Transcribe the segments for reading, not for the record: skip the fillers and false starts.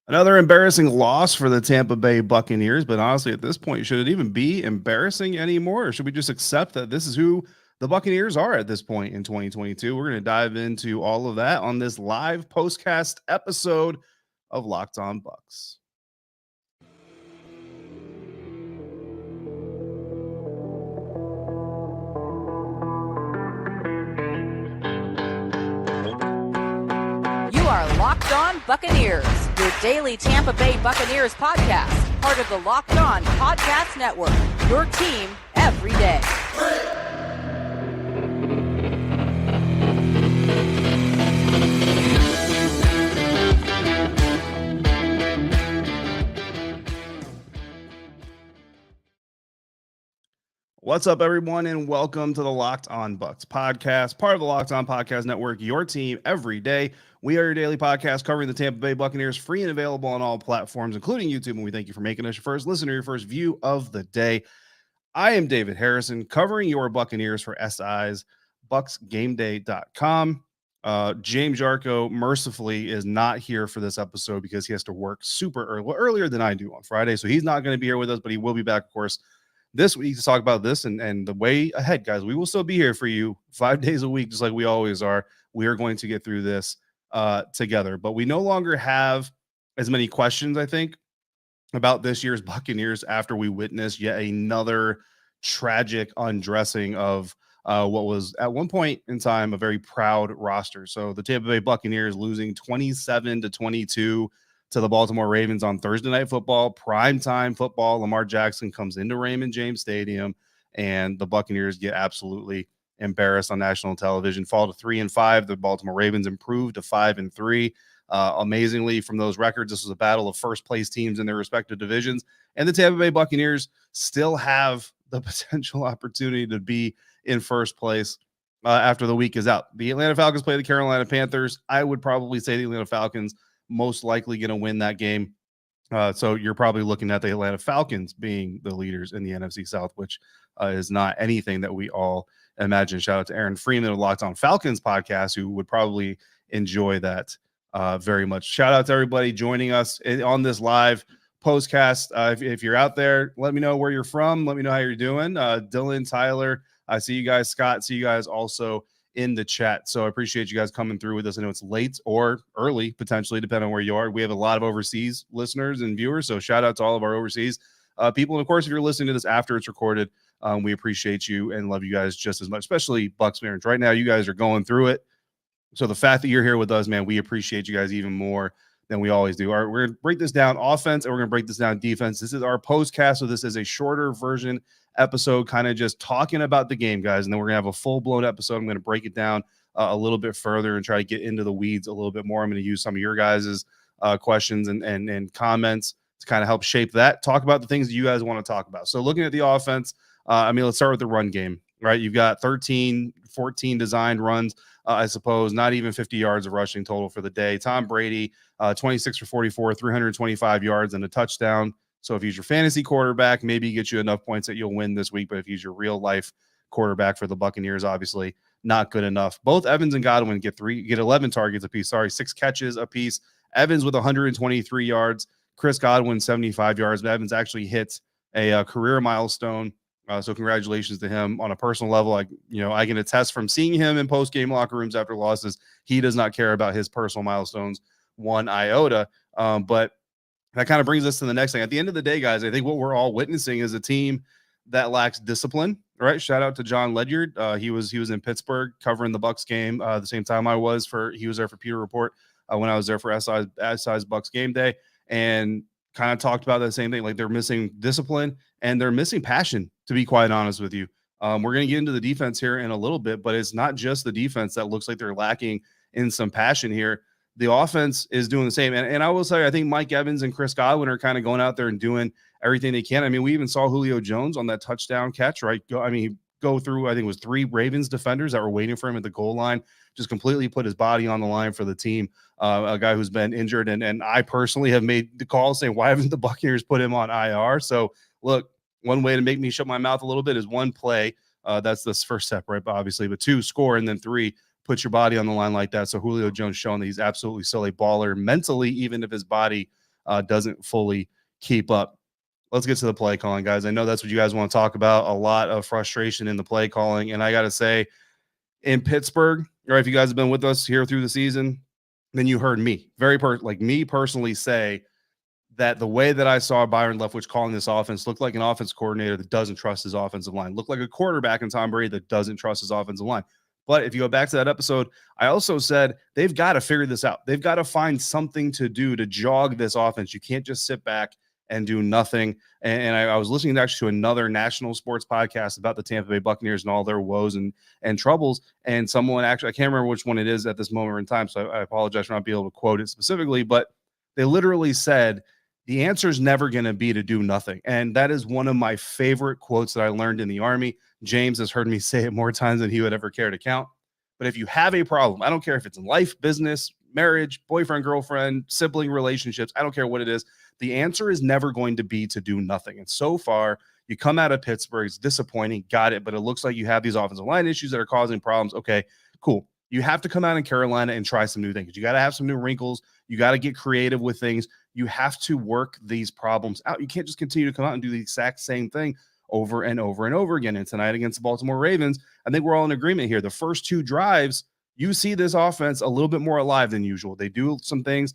Another embarrassing loss for the Tampa Bay Buccaneers, but honestly, at this point, should it even be embarrassing anymore? Or should we just accept that this is who the Buccaneers are at this point in 2022? We're going to dive into all of that on this live postcast episode of Locked On Bucs. You are Locked On Buccaneers, your daily Tampa Bay Buccaneers podcast, part of the Locked On Podcast Network, your team every day. What's up, everyone, and welcome to the Locked On Bucs podcast, part of the Locked On Podcast Network, your team every day. We are your daily podcast covering the Tampa Bay Buccaneers, free and available on all platforms, including YouTube, and we thank you for making us your first listener, your first view of the day. I am David Harrison, covering your Buccaneers for SI's BucsGameDay.com. James Yarcho, mercifully, is not here for this episode because he has to work super earlier than I do on Friday, so he's not going to be here with us, but he will be back, of course, this week to talk about this and the way ahead, guys. We will still be here for you 5 days a week, just like we always are. We are going to get through this together, but we no longer have as many questions, I think, about this year's Buccaneers after we witnessed yet another tragic undressing of what was at one point in time a very proud roster. So the Tampa Bay Buccaneers losing 27-22 to the Baltimore Ravens on Thursday Night Football, primetime football. Lamar Jackson comes into Raymond James Stadium, and the Buccaneers get absolutely embarrassed on national television. Fall to 3-5. The Baltimore Ravens improved to 5-3. Amazingly, from those records, this was a battle of first-place teams in their respective divisions, and the Tampa Bay Buccaneers still have the potential opportunity to be in first place after the week is out. The Atlanta Falcons play the Carolina Panthers. I would probably say the Atlanta Falcons most likely going to win that game. So you're probably looking at the Atlanta Falcons being the leaders in the NFC South, which is not anything that we all imagine. Shout out to Aaron Freeman of Locked On Falcons podcast, who would probably enjoy that very much. Shout out to everybody joining us on this live postcast. If you're out there, let me know where you're from. Let me know how you're doing. Dylan, Tyler, I see you guys. Scott, see you guys also in the chat. So I appreciate you guys coming through with us. I know it's late or early, potentially, depending on where you are. We have a lot of overseas listeners and viewers, so shout out to all of our overseas people. And of course, if you're listening to this after it's recorded, we appreciate you and love you guys just as much, especially Bucs fans. Right now, you guys are going through it. So the fact that you're here with us, man, we appreciate you guys even more than we always do. All right, we're going to break this down offense, and we're going to break this down defense. This is our postcast, so this is a shorter version episode, kind of just talking about the game, guys, and then we're gonna have a full-blown episode. I'm going to break it down a little bit further and try to get into the weeds a little bit more. I'm going to use some of your guys' questions and comments to kind of help shape that, talk about the things that you guys want to talk about. So looking at the offense, let's start with the run game, right? You've got 13, 14 designed runs, I suppose, not even 50 yards of rushing total for the day. Tom Brady, 26 for 44, 325 yards and a touchdown. So if he's your fantasy quarterback, maybe he gets you enough points that you'll win this week. But if he's your real life quarterback for the Buccaneers, obviously not good enough. Both Evans and Godwin get 11 targets apiece. 6 catches apiece. Evans with 123 yards. Chris Godwin 75 yards. But Evans actually hit a career milestone. So congratulations to him on a personal level. I can attest from seeing him in post-game locker rooms after losses, he does not care about his personal milestones one iota. But that kind of brings us to the next thing. At the end of the day, guys, I think what we're all witnessing is a team that lacks discipline, right? Shout out to John Ledyard. He was in Pittsburgh covering the Bucs game the same time I was. He was there for Pewter Report when I was there for SI's Bucs Game Day, and kind of talked about that same thing. Like, they're missing discipline and they're missing passion, to be quite honest with you. We're going to get into the defense here in a little bit, but it's not just the defense that looks like they're lacking in some passion here. The offense is doing the same. And I will say, I think Mike Evans and Chris Godwin are kind of going out there and doing everything they can. I mean, we even saw Julio Jones on that touchdown catch, right? Go through, I think it was 3 Ravens defenders that were waiting for him at the goal line, just completely put his body on the line for the team. A guy who's been injured. And I personally have made the call saying, why haven't the Buccaneers put him on IR? So look, one way to make me shut my mouth a little bit is 1 play. That's the first step, right? Obviously, but 2, score, and then 3, put your body on the line like that. So Julio Jones showing that he's absolutely still a baller mentally, even if his body doesn't fully keep up. Let's get to the play calling, guys. I know that's what you guys want to talk about. A lot of frustration in the play calling. And I got to say, in Pittsburgh, or if you guys have been with us here through the season, then you heard me me personally say that the way that I saw Byron Leftwich calling this offense looked like an offense coordinator that doesn't trust his offensive line, looked like a quarterback in Tom Brady that doesn't trust his offensive line. But if you go back to that episode, I also said they've got to figure this out. They've got to find something to do to jog this offense. You can't just sit back and do nothing. And I was listening actually to another national sports podcast about the Tampa Bay Buccaneers and all their woes and troubles. And someone actually, I can't remember which one it is at this moment in time, so I apologize for not being able to quote it specifically, but they literally said, the answer is never going to be to do nothing. And that is one of my favorite quotes that I learned in the Army. James has heard me say it more times than he would ever care to count. But if you have a problem, I don't care if it's in life, business, marriage, boyfriend, girlfriend, sibling relationships, I don't care what it is. The answer is never going to be to do nothing. And so far, you come out of Pittsburgh, it's disappointing, got it, but it looks like you have these offensive line issues that are causing problems. Okay, cool. You have to come out in Carolina and try some new things. You got to have some new wrinkles. You got to get creative with things. You have to work these problems out. You can't just continue to come out and do the exact same thing over and over and over again. And tonight against the Baltimore Ravens, I think we're all in agreement here. The first two drives, you see this offense a little bit more alive than usual. They do some things.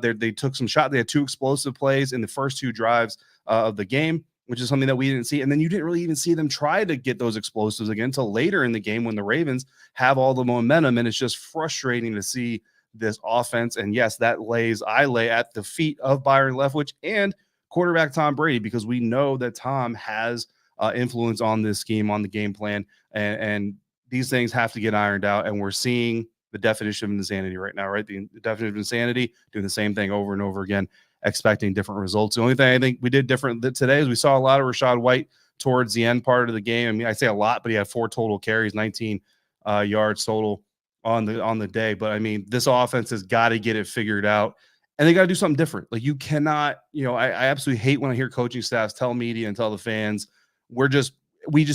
They took some shots. They had two explosive plays in the first two drives of the game, which is something that we didn't see. And then you didn't really even see them try to get those explosives again until later in the game when the Ravens have all the momentum. And it's just frustrating to see this offense. And yes, I lay at the feet of Byron Leftwich and quarterback Tom Brady, because we know that Tom has influence on this scheme, on the game plan. And these things have to get ironed out. And we're seeing the definition of insanity right now, right? The definition of insanity, doing the same thing over and over again, expecting different results. The only thing I think we did different today is we saw a lot of Rachaad White towards the end part of the game. I mean, I say a lot, but he had 4 total carries, 19 yards total on the day. But I mean, this offense has got to get it figured out, and they got to do something different. Like, you cannot, I absolutely hate when I hear coaching staffs tell media and tell the fans, we just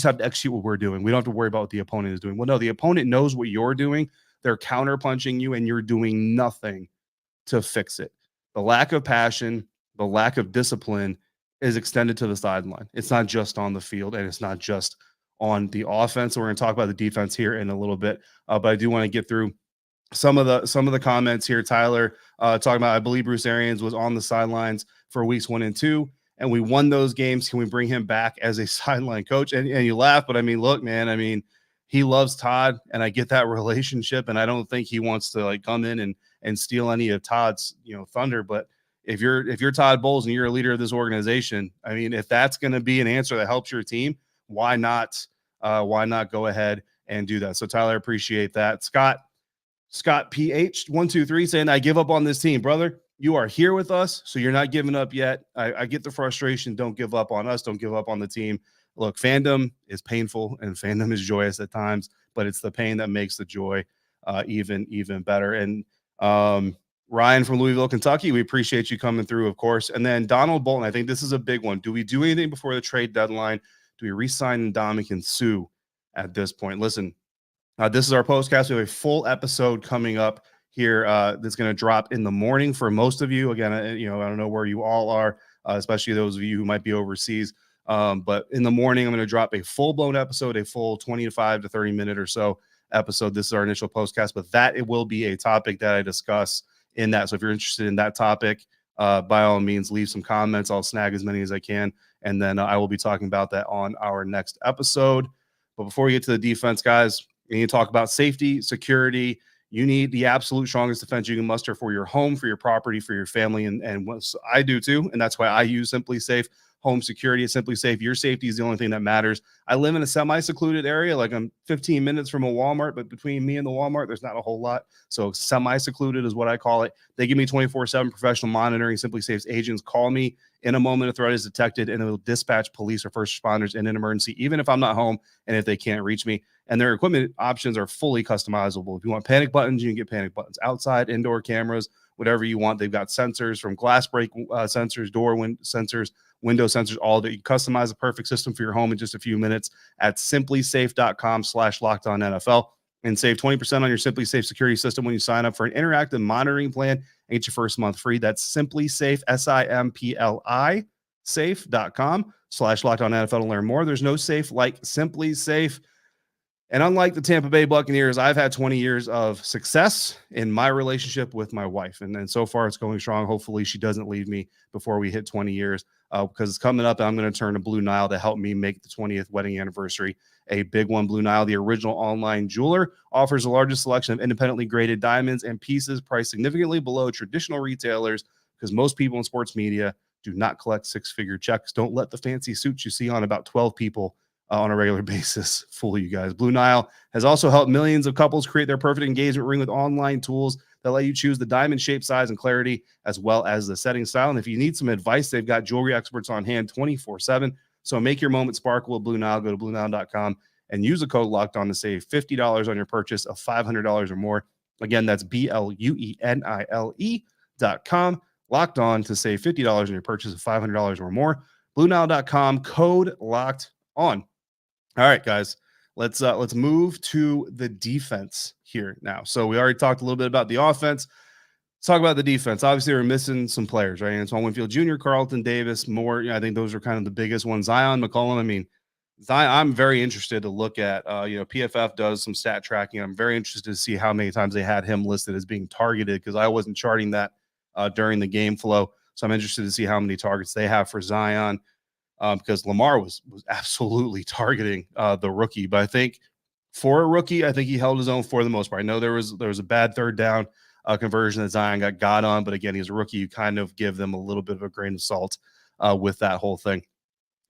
have to execute what we're doing. We don't have to worry about what the opponent is doing. Well, no, the opponent knows what you're doing. They're counterpunching you, and you're doing nothing to fix it. The lack of passion, the lack of discipline is extended to the sideline. It's not just on the field, and it's not just on the offense. So we're going to talk about the defense here in a little bit, but I do want to get through some of the comments here. Tyler talking about, I believe Bruce Arians was on the sidelines for weeks 1 and 2, and we won those games. Can we bring him back as a sideline coach? And you laugh, but I mean, look, man, I mean, he loves Todd, and I get that relationship, and I don't think he wants to come in and steal any of Todd's thunder. But if you're Todd Bowles and you're a leader of this organization, I mean, if that's going to be an answer that helps your team, why not go ahead and do that? So Tyler, appreciate that. Scott PH123 saying, I give up on this team, brother. You are here with us, so you're not giving up yet. I get the frustration. Don't give up on us. Don't give up on the team. Look, fandom is painful and fandom is joyous at times, but it's the pain that makes the joy even better. And Ryan from Louisville, Kentucky, we appreciate you coming through, of course. And then Donald Bolton, I think this is a big one. Do we do anything before the trade deadline? Do we re-sign Ndamukong Suh at this point? Listen, this is our postcast. We have a full episode coming up here that's going to drop in the morning for most of you. Again, I don't know where you all are, especially those of you who might be overseas. But in the morning, I'm going to drop a full-blown episode, a full 25 to 30 minute or so episode. This is our initial postcast, but that it will be a topic that I discuss in that. So if you're interested in that topic, by all means, leave some comments. I'll snag as many as I can. And then I will be talking about that on our next episode. But before we get to the defense, guys, we need to talk about safety, security. You need the absolute strongest defense you can muster for your home, for your property, for your family. And I do too. And that's why I use Simply Safe Home Security at Simply Safe. Your safety is the only thing that matters. I live in a semi-secluded area. Like, I'm 15 minutes from a Walmart, but between me and the Walmart, there's not a whole lot. So semi-secluded is what I call it. They give me 24/7 professional monitoring. Simply Safe's agents call me in a moment a threat is detected, and they will dispatch police or first responders in an emergency, even if I'm not home and if they can't reach me. And their equipment options are fully customizable. If you want panic buttons, you can get panic buttons. Outside, indoor cameras, whatever you want. They've got sensors from glass break sensors, sensors, window sensors, all that. You can customize a perfect system for your home in just a few minutes at simplysafe.com/LockedOnNFL. and save 20% on your Simply Safe security system when you sign up for an interactive monitoring plan and get your first month free. That's Simply Safe, SIMPLI, safe.com/LockedOnNFL to learn more. There's no safe like Simply Safe. And unlike the Tampa Bay Buccaneers, I've had 20 years of success in my relationship with my wife. And so far it's going strong. Hopefully she doesn't leave me before we hit 20 years because it's coming up. And I'm going to turn to Blue Nile to help me make the 20th wedding anniversary a big one. Blue Nile, the original online jeweler, offers the largest selection of independently graded diamonds and pieces priced significantly below traditional retailers because most people in sports media do not collect six-figure checks. Don't let the fancy suits you see on about 12 people on a regular basis fool you guys. Blue Nile has also helped millions of couples create their perfect engagement ring with online tools that let you choose the diamond shape, size, and clarity, as well as the setting style. And if you need some advice, they've got jewelry experts on hand 24/7. So make your moment sparkle with Blue Nile. Go to BlueNile.com and use the code LOCKEDON to save $50 on your purchase of $500 or more. Again, that's BLUENILE.com. Locked On to save $50 on your purchase of $500 or more. BlueNile.com, code LOCKED ON. All right, guys, let's move to the defense here now. So we already talked a little bit about the offense. Let's talk about the defense. Obviously, we're missing some players, right? Antoine Winfield Jr., Carlton Davis, Moore. I think those are kind of the biggest ones. Zion McCollum. I mean, Zion, I'm very interested to look at. PFF does some stat tracking. I'm very interested to see how many times they had him listed as being targeted because I wasn't charting that during the game flow. So I'm interested to see how many targets they have for Zion. Because Lamar was absolutely targeting the rookie. But I think for a rookie, I think he held his own for the most part. I know there was a bad third down conversion that Zion got on, but again, he's a rookie. You kind of give them a little bit of a grain of salt with that whole thing.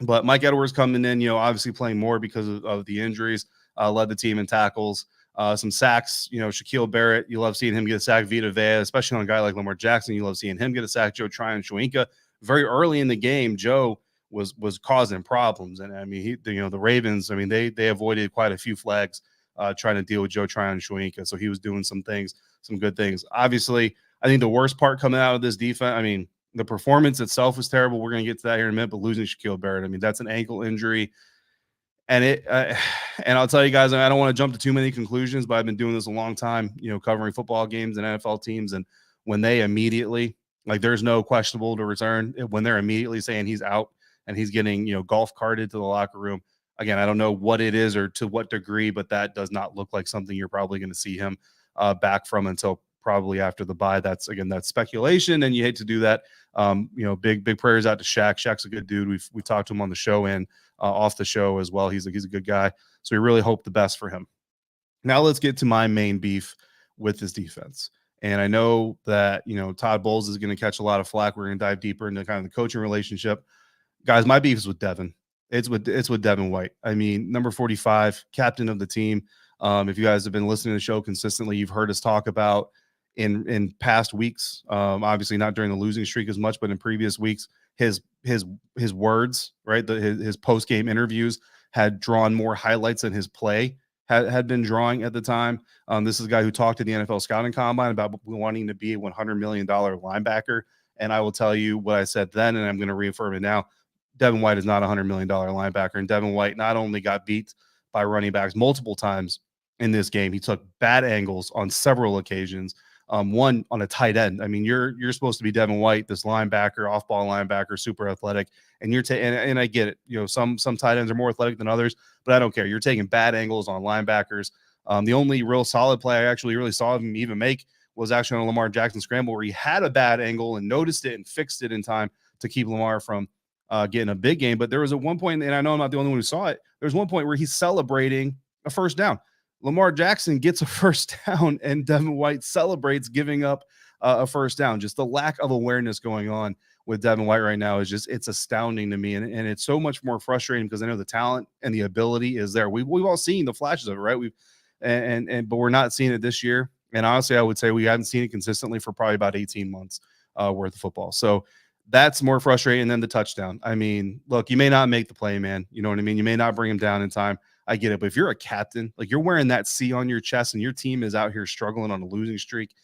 But Mike Edwards coming in, obviously playing more because of the injuries, led the team in tackles, some sacks. Shaquille Barrett, you love seeing him get a sack. Vita Vea, especially on a guy like Lamar Jackson, you love seeing him get a sack. Joe Tryon-Shoyinka, very early in the game, Joe was causing problems. And I mean, the Ravens, I mean, they avoided quite a few flags trying to deal with Joe Tryon-Shoyinka. So he was doing some good things. Obviously, I think the worst part coming out of this defense, I mean, the performance itself was terrible. We're going to get to that here in a minute, but losing Shaquille Barrett, I mean, that's an ankle injury. And and I'll tell you guys, I don't want to jump to too many conclusions, but I've been doing this a long time, covering football games and NFL teams. And when they immediately, like, there's no questionable to return, when they're immediately saying he's out, and he's getting, golf carted to the locker room. Again, I don't know what it is or to what degree, but that does not look like something you're probably going to see him back from until probably after the bye. That's speculation, and you hate to do that. Big prayers out to Shaq. Shaq's a good dude. We talked to him on the show and off the show as well. He's a good guy. So we really hope the best for him. Now let's get to my main beef with this defense. And I know that, Todd Bowles is going to catch a lot of flack. We're going to dive deeper into kind of the coaching relationship. Guys, my beef is with Devin. It's with Devin White. I mean, number 45, captain of the team. If you guys have been listening to the show consistently, you've heard us talk about in past weeks. Obviously, not during the losing streak as much, but in previous weeks, his words, right? His post game interviews had drawn more highlights than his play had been drawing at the time. This is a guy who talked to the NFL scouting combine about wanting to be a $100 million linebacker. And I will tell you what I said then, and I'm going to reaffirm it now. Devin White is not a $100 million linebacker. And Devin White not only got beat by running backs multiple times in this game, he took bad angles on several occasions. One on a tight end. I mean, you're supposed to be Devin White, this linebacker, off-ball linebacker, super athletic, and and I get it. Some tight ends are more athletic than others, but I don't care. You're taking bad angles on linebackers. The only real solid play I actually really saw him even make was actually on a Lamar Jackson scramble where he had a bad angle and noticed it and fixed it in time to keep Lamar from getting a big game. But there was at one point, and I know I'm not the only one who saw it, there's one point where he's celebrating a first down. Lamar Jackson gets a first down, and Devin White celebrates giving up a first down. Just the lack of awareness going on with Devin White right now is it's astounding to me. And it's so much more frustrating because I know the talent and the ability is there. We've all seen the flashes of it, right? But we're not seeing it this year. And honestly, I would say we haven't seen it consistently for probably about 18 months worth of football. So that's more frustrating than the touchdown. I mean, look, you may not make the play, man. You know what I mean? You may not bring him down in time. I get it. But if you're a captain, like you're wearing that C on your chest and your team is out here struggling on a losing streak,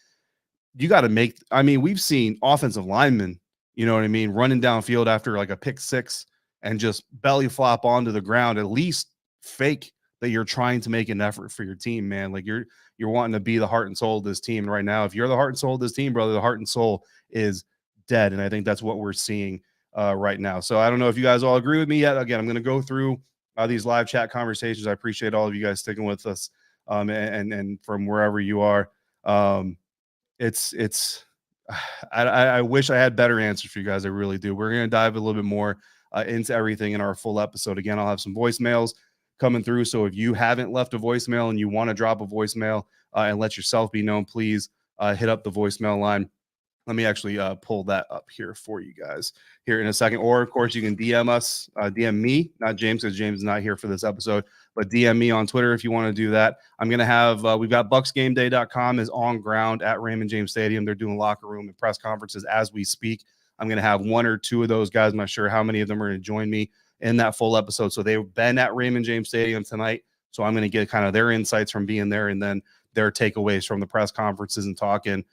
you got to make – I mean, we've seen offensive linemen, you know what I mean, running downfield after like a pick six and just belly flop onto the ground, at least fake that you're trying to make an effort for your team, man. Like you're wanting to be the heart and soul of this team. And right now, if you're the heart and soul of this team, brother, the heart and soul is dead. And I think that's what we're seeing right now. So I don't know if you guys all agree with me yet. Again, I'm going to go through these live chat conversations. I appreciate all of you guys sticking with us and from wherever you are. I wish I had better answers for you guys. I really do. We're going to dive a little bit more into everything in our full episode. Again, I'll have some voicemails coming through. So if you haven't left a voicemail and you want to drop a voicemail and let yourself be known, please hit up the voicemail line. Let me actually pull that up here for you guys here in a second. Or, of course, you can DM us, DM me, not James, because James is not here for this episode, but DM me on Twitter if you want to do that. I'm going to have, we've got BucsGameDay.com is on ground at Raymond James Stadium. They're doing locker room and press conferences as we speak. I'm going to have one or two of those guys. I'm not sure how many of them are going to join me in that full episode. So they've been at Raymond James Stadium tonight. So I'm going to get kind of their insights from being there and then their takeaways from the press conferences and talking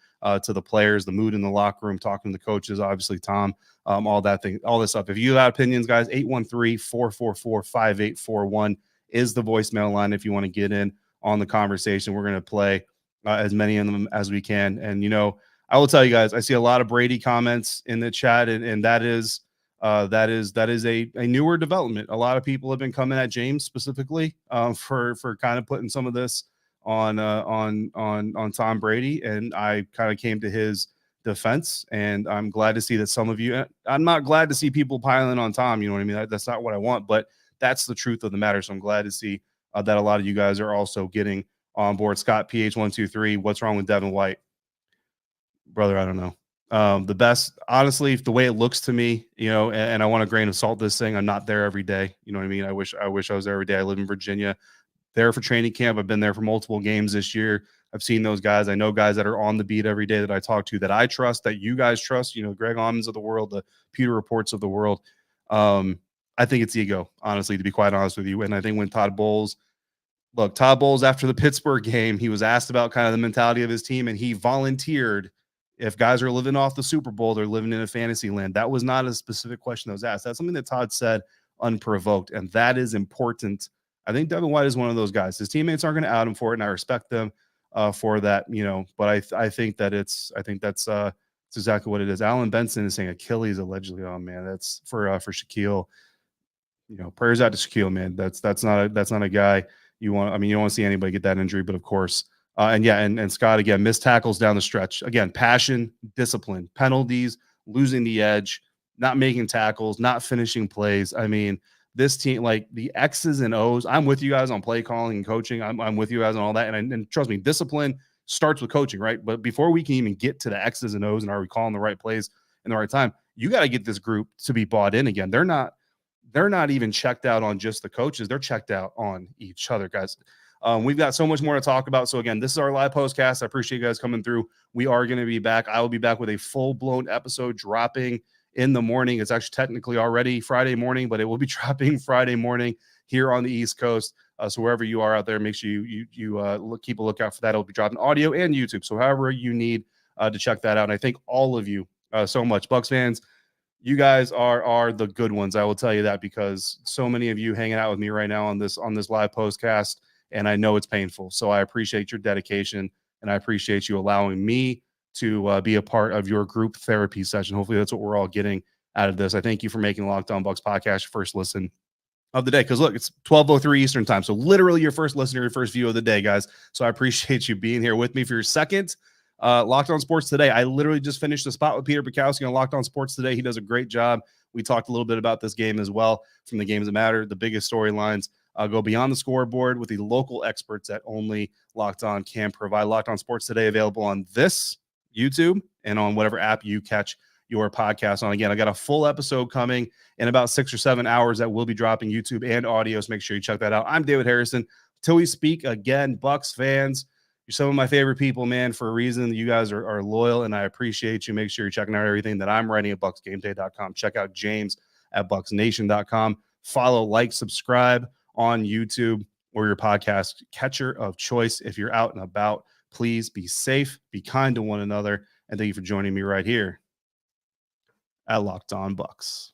to the players, the mood in the locker room, talking to the coaches, obviously Tom, all that thing, all this stuff. If you have opinions, guys, 813-444-5841 is the voicemail line. If you want to get in on the conversation, we're going to play as many of them as we can. And, you know, I will tell you guys, I see a lot of Brady comments in the chat, and that is a newer development. A lot of people have been coming at James specifically for kind of putting some of this on Tom Brady, and I kind of came to his defense, and I'm glad to see that some of you, I'm not glad to see people piling on Tom, you know what I mean? That's not what I want, but that's the truth of the matter. So I'm glad to see that a lot of you guys are also getting on board. Scott PH123, what's wrong with Devin White? Brother, I don't know. The best, honestly, the way it looks to me, you know, and I want a grain of salt this thing. I'm not there every day. You know what I mean? I wish I was there every day. I live in Virginia, there for training camp. I've been there for multiple games this year. I've seen those guys. I know guys that are on the beat every day that I talk to, that I trust, that you guys trust, you know, Greg Almonds of the world, the Peter Reports of the world. I think it's ego, honestly, to be quite honest with you. And I think when Todd Bowles, after the Pittsburgh game, he was asked about kind of the mentality of his team, and he volunteered. If guys are living off the Super Bowl, they're living in a fantasy land. That was not a specific question that was asked. That's something that Todd said unprovoked, and that is important. I think Devin White is one of those guys. His teammates aren't going to out him for it, and I respect them for that, you know. But I think that's exactly what it is. Alan Benson is saying Achilles allegedly. Oh man, that's for Shaquille. You know, prayers out to Shaquille, man. That's not a guy you want. I mean, you don't want to see anybody get that injury, but of course. And Scott, again, missed tackles down the stretch. Again, passion, discipline, penalties, losing the edge, not making tackles, not finishing plays. I mean, this team, like the X's and O's, I'm with you guys on play calling and coaching. I'm with you guys on all that. And trust me, discipline starts with coaching, right? But before we can even get to the X's and O's and are we calling the right plays in the right time, you got to get this group to be bought in again. They're not even checked out on just the coaches. They're checked out on each other, guys. We've got so much more to talk about. So again, this is our live postcast. I appreciate you guys coming through. We are going to be back. I will be back with a full-blown episode dropping in the morning. It's actually technically already Friday morning, but it will be dropping Friday morning here on the East Coast. So wherever you are out there, make sure you keep a lookout for that. It'll be dropping audio and YouTube. So however you need to check that out. And I thank all of you so much. Bucs fans, you guys are the good ones. I will tell you that, because so many of you hanging out with me right now on this live postcast. And I know it's painful. So I appreciate your dedication, and I appreciate you allowing me to be a part of your group therapy session. Hopefully that's what we're all getting out of this. I thank you for making Locked On Bucs podcast your first listen of the day. Because look, it's 12:03 Eastern time. So literally your first listener, your first view of the day, guys. So I appreciate you being here with me for your second Locked On Sports Today. I literally just finished the spot with Peter Bukowski on Locked On Sports Today. He does a great job. We talked a little bit about this game as well, from the games that matter, the biggest storylines. Go beyond the scoreboard with the local experts that only Locked On can provide. Locked On Sports Today available on this YouTube and on whatever app you catch your podcast on. Again, I got a full episode coming in about 6 or 7 hours that will be dropping YouTube and audio. So make sure you check that out. I'm David Harrison. Till we speak again, Bucs fans, you're some of my favorite people, man, for a reason. You guys are loyal, and I appreciate you. Make sure you're checking out everything that I'm writing at BucsGameDay.com. Check out James at BucsNation.com. Follow, like, subscribe on YouTube or your podcast catcher of choice. If you're out and about, please be safe, be kind to one another, and thank you for joining me right here at Locked On Bucs.